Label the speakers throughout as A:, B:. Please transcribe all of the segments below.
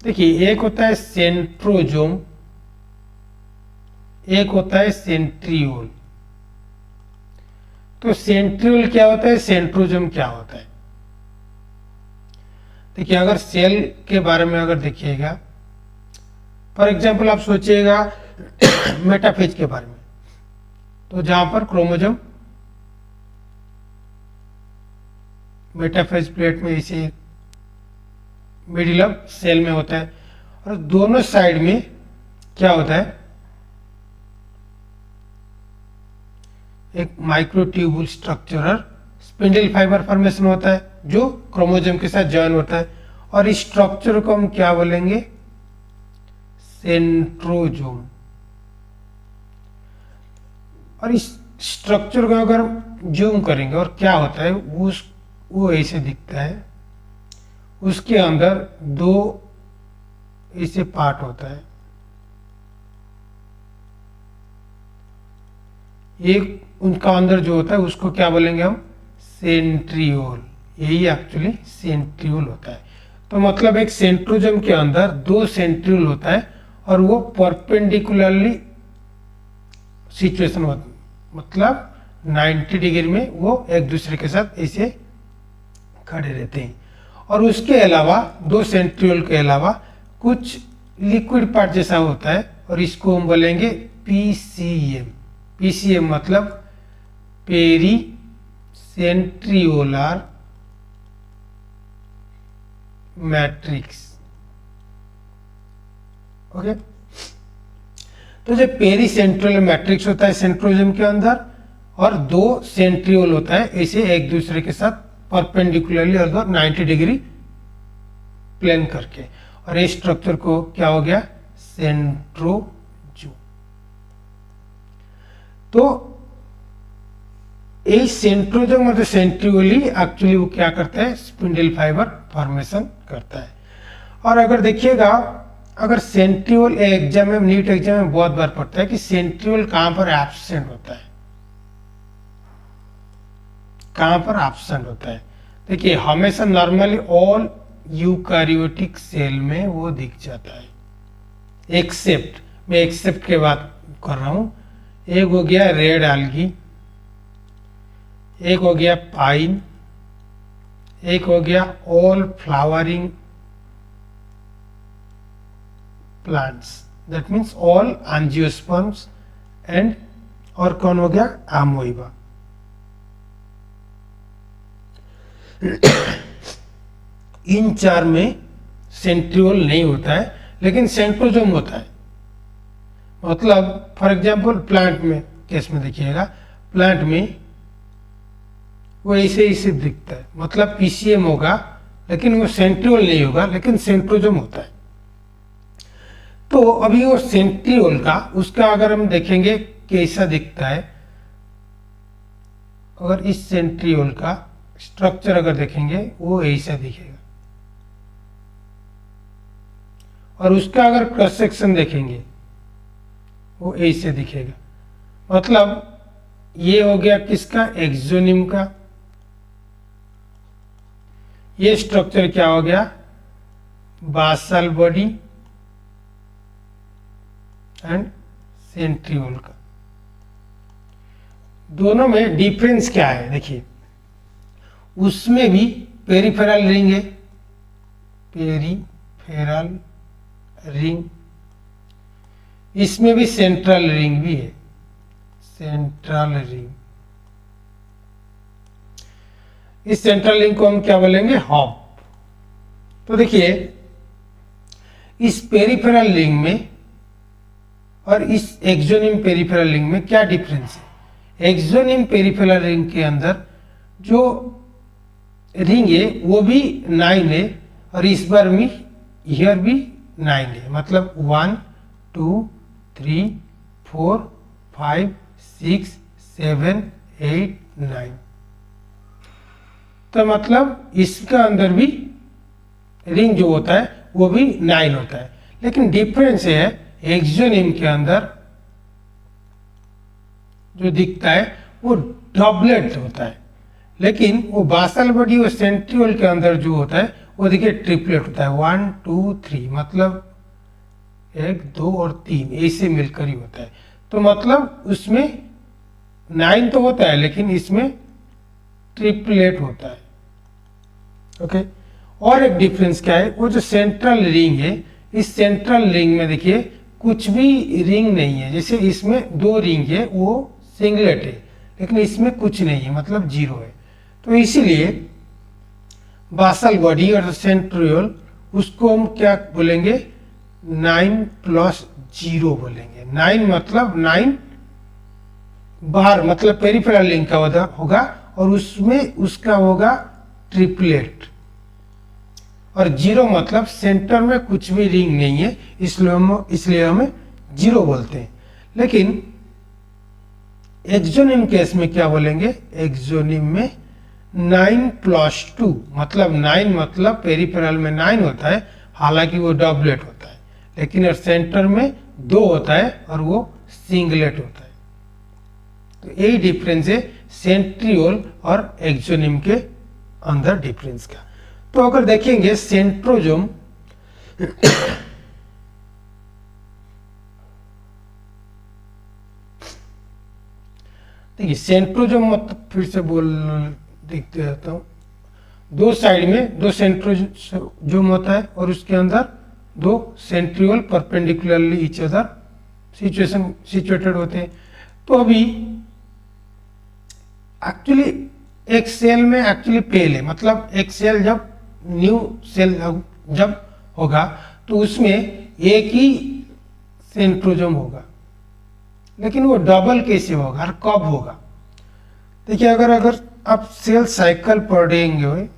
A: देखिए, एक होता है सेंट्रोजोम, एक होता है सेंट्रियोल। तो सेंट्रियोल क्या होता है, सेंट्रोजोम क्या होता है? देखिए, अगर सेल के बारे में अगर देखिएगा, फॉर एग्जाम्पल आप सोचिएगा मेटाफेज के बारे में, तो जहां पर क्रोमोजोम मेटाफेज प्लेट में इसे मिडिल ऑफ सेल में होता है, और दोनों साइड में क्या होता है, एक microtubule structural spindle fibre formation होता है जो क्रोमोजोम के साथ जॉइन होता है, और इस स्ट्रक्चर को हम क्या बोलेंगे, सेंट्रोजोम। और इस स्ट्रक्चर को अगर जूम करेंगे और क्या होता है, वो ऐसे दिखता है। उसके अंदर दो ऐसे पार्ट होता है, एक उनका अंदर जो होता है उसको क्या बोलेंगे हम, सेंट्रियोल। यही एक्चुअली सेंट्रियोल होता है। तो मतलब एक सेंट्रोजोम के अंदर दो सेंट्रियोल होता है और वो परपेंडिकुलरली सिचुएशन होता है, मतलब 90 डिग्री में वो एक दूसरे के साथ ऐसे खड़े रहते हैं। और उसके अलावा दो सेंट्रियोल के अलावा कुछ लिक्विड पार्ट जैसा होता है, और इसको हम बोलेंगे पीसीएम। पीसीएम मतलब पेरी सेंट्रियोलर मैट्रिक्स। ओके, तो जो पेरी सेंट्रियोलर मैट्रिक्स होता है सेंट्रोजोम के अंदर, और दो सेंट्रियोल होता है ऐसे एक दूसरे के साथ परपेंडिकुलरली और 90 डिग्री प्लेन करके, और इस स्ट्रक्चर को क्या हो गया, सेंट्रोजोम। तो ये सेंट्रोजोम और सेंट्रियोली एक्चुअली वो क्या करता है, स्पिंडल फाइबर फॉर्मेशन करता है। और अगर देखिएगा, अगर सेंट्रियोल एग्जाम में, नीट एग्जाम में बहुत बार पढ़ता है कि सेंट्रियोल कहां पर एब्सेंट होता है, कहां पर एब्सेंट होता है। देखिए, हमेशा नॉर्मली ऑल यूकारियोटिक सेल में वो दिख जाता है, एक्सेप्ट, मैं एक्सेप्ट के बात कर रहा हूं। एक हो गया रेड एल्गी, एक हो गया पाइन, एक हो गया all flowering plants, that means all angiosperms, and और कौन हो गया, अमोइबा। इन चार में सेंट्रियोल नहीं होता है, लेकिन सेंट्रोजोम होता है। मतलब फॉर एग्जांपल प्लांट में केस में देखिएगा, प्लांट में वो ऐसे ऐसे दिखता है, मतलब पीसीएम होगा लेकिन वो सेंट्रियोल नहीं होगा, लेकिन सेंट्रोजोम होता है। तो अभी वो सेंट्रियोल का, उसका अगर हम देखेंगे कैसा दिखता है, अगर इस सेंट्रियोल का स्ट्रक्चर अगर देखेंगे वो ऐसा दिखेगा, और उसका अगर क्रॉस सेक्शन देखेंगे वो ऐसे दिखेगा। मतलब ये हो गया किसका, एक्सोनिम का। ये स्ट्रक्चर क्या हो गया, बासल बॉडी एंड सेंट्रियोल का। दोनों में डिफरेंस क्या है, देखिए, उसमें भी पेरिफेरल रिंग है, पेरिफेरल रिंग, इसमें भी सेंट्रल रिंग भी है, सेंट्रल रिंग। इस सेंट्रल रिंग को हम क्या बोलेंगे, हॉप। तो देखिए, इस पेरिफेरल रिंग में और इस एक्सोनिम पेरिफेरल रिंग में क्या डिफरेंस है। एक्सोनिम पेरिफेरल रिंग के अंदर जो रिंग है वो भी 9 है, और इस बार में हियर भी 9 है, मतलब 1 2 3 4 5 6 7 8 9। तो मतलब इसका अंदर भी रिंग जो होता है वो भी 9 होता है, लेकिन डिफरेंस है एक्सोनिम के अंदर जो दिखता है वो डबलेट होता है, लेकिन वो बासल बॉडी और सेंट्रियोल के अंदर जो होता है वो देखिए ट्रिपलेट होता है, 1 2 3, मतलब 1 2 और 3 ऐसे मिलकर ही होता है। तो मतलब उसमें 9 तो होता है लेकिन इसमें ट्रिपलेट होता है। ओके, और एक डिफरेंस क्या है, वो जो सेंट्रल रिंग है, इस सेंट्रल रिंग में देखिए कुछ भी रिंग नहीं है। जैसे इसमें 2 रिंग है वो सिंगलेट है, लेकिन इसमें कुछ नहीं है मतलब 0 है। तो इसीलिए बासल बॉडी और सेंट्रियोल उसको हम क्या बोलेंगे, 9 + 0 बोलेंगे। 9 मतलब 9 बाहर मतलब पेरिफेरल लिंक का होगा और उसमें उसका होगा ट्रिपलेट, और 0 मतलब सेंटर में कुछ भी रिंग नहीं है, इसलिए हमें 0 बोलते हैं। लेकिन एक्सोनिम केस में क्या बोलेंगे, एक्सोनिम में 9 + 2 मतलब 9 मतलब पेरिफेरल में 9 होता है, हालांकि वो डबलेट होता है, लेकिन सेंटर में 2 होता है और वो सिंगलेट होता है। तो यही डिफरेंस है सेंट्रियोल और एक्सोनिम के अंदर डिफरेंस का। तो अगर देखेंगे सेंट्रोजोम, देखिए सेंट्रोजोम मतलब फिर से देखते रहता हूँ, 2 साइड में 2 सेंट्रोजोम होता है और उसके अंदर 2 centriole perpendicularly each other situated होते हैं। तो अभी एक्चुअली एक सेल में एक्चुअली पेल है, मतलब एक सेल जब न्यू सेल जब होगा तो उसमें एक ही सेंट्रोजोम होगा, लेकिन वो डबल कैसे होगा और कब होगा। देखिए अगर आप सेल साइकिल पढ़ेंगे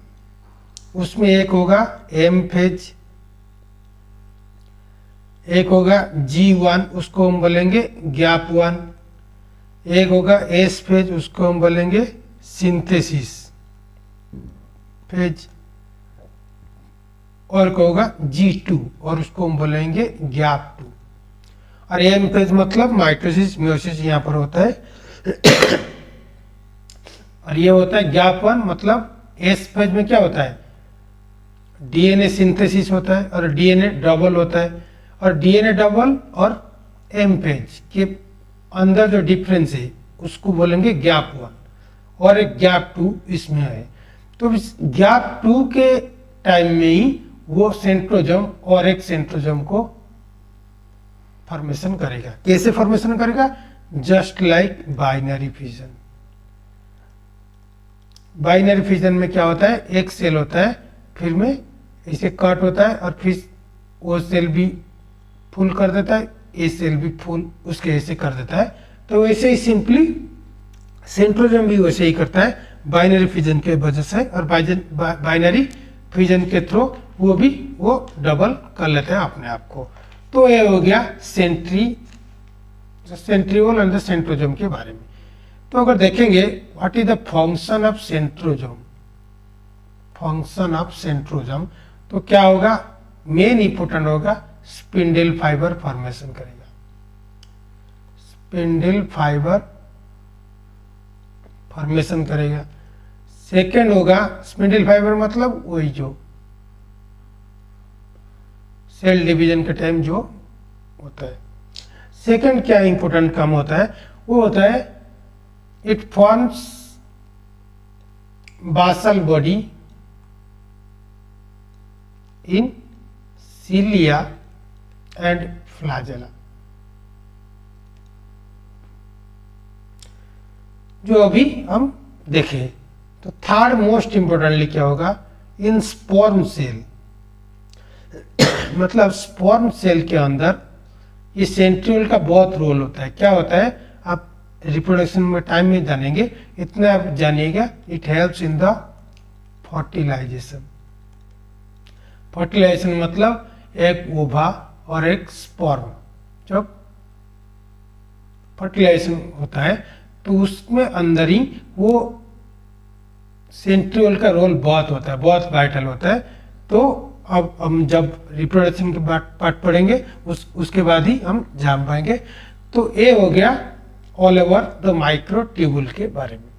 A: उसमें एक होगा एम फेज, एक होगा G1 उसको हम बोलेंगे गैप 1, एक होगा एस फेज उसको हम बोलेंगे सिंथेसिस फेज, और एक होगा G2 और उसको हम बोलेंगे गैप 2, और एम फेज मतलब माइटोसिस मियोसिस यहाँ पर होता है और ये होता है गैप 1, मतलब एस फेज में क्या होता है, डीएनए सिंथेसिस होता है और डीएनए डबल होता है, और डीएनए डबल और एम फेज के अंदर जो डिफरेंस है उसको बोलेंगे गैप 1, और एक गैप 2 इसमें है। तो इस गैप 2 के टाइम में ही वो सेंट्रोजोम और एक सेंट्रोजोम को फॉर्मेशन करेगा। कैसे फॉर्मेशन करेगा, just like binary fission. Binary fission में क्या होता है, एक सेल होता है फिर में इसे कट होता है और फिर वो सेल भी फुल कर देता है, ये सेल भी फुल उसके ऐसे कर देता है। तो वैसे ही सिंपली सेंट्रोजोम भी वैसे ही करता है बाइनरी फिजन के वजह से, और बाइनरी फिजन के थ्रू वो डबल कर लेते हैं अपने आप को। तो ये हो गया सेंट्रियोल एंड द सेंट्रोजोम के बारे में। तो अगर देखेंगे what is the function of centrosome, function of centrosome, तो क्या होगा, मेन इंपोर्टेंट होगा स्पिंडल फाइबर फॉर्मेशन करेगा, स्पिंडल फाइबर फॉर्मेशन करेगा। सेकेंड होगा स्पिंडल फाइबर मतलब वही जो सेल डिवीजन के टाइम जो होता है। सेकेंड क्या इंपॉर्टेंट काम होता है, वो होता है it forms basal body in cilia and flagella. जो अभी हम देखें, तो थर्ड मोस्ट इंपोर्टेंटली क्या होगा, इन स्पर्म सेल मतलब स्पर्म सेल के अंदर ये सेंट्रियोल का बहुत रोल होता है। क्या होता है आप रिप्रोडक्शन में टाइम में जानेंगे, इतना आप जानिएगा, it helps in the fertilization. Fertilization मतलब एक ओवा और एक स्पर्म जब फर्टिलाइजेशन होता है तो उसमें अंदर ही वो सेंट्रियोल का रोल बहुत होता है, बहुत वाइटल होता है। तो अब हम जब रिप्रोडक्शन के बाद पार्ट पढ़ेंगे उसके बाद ही हम जान पाएंगे। तो ये हो गया ऑल ओवर द माइक्रोट्यूबुल के बारे में।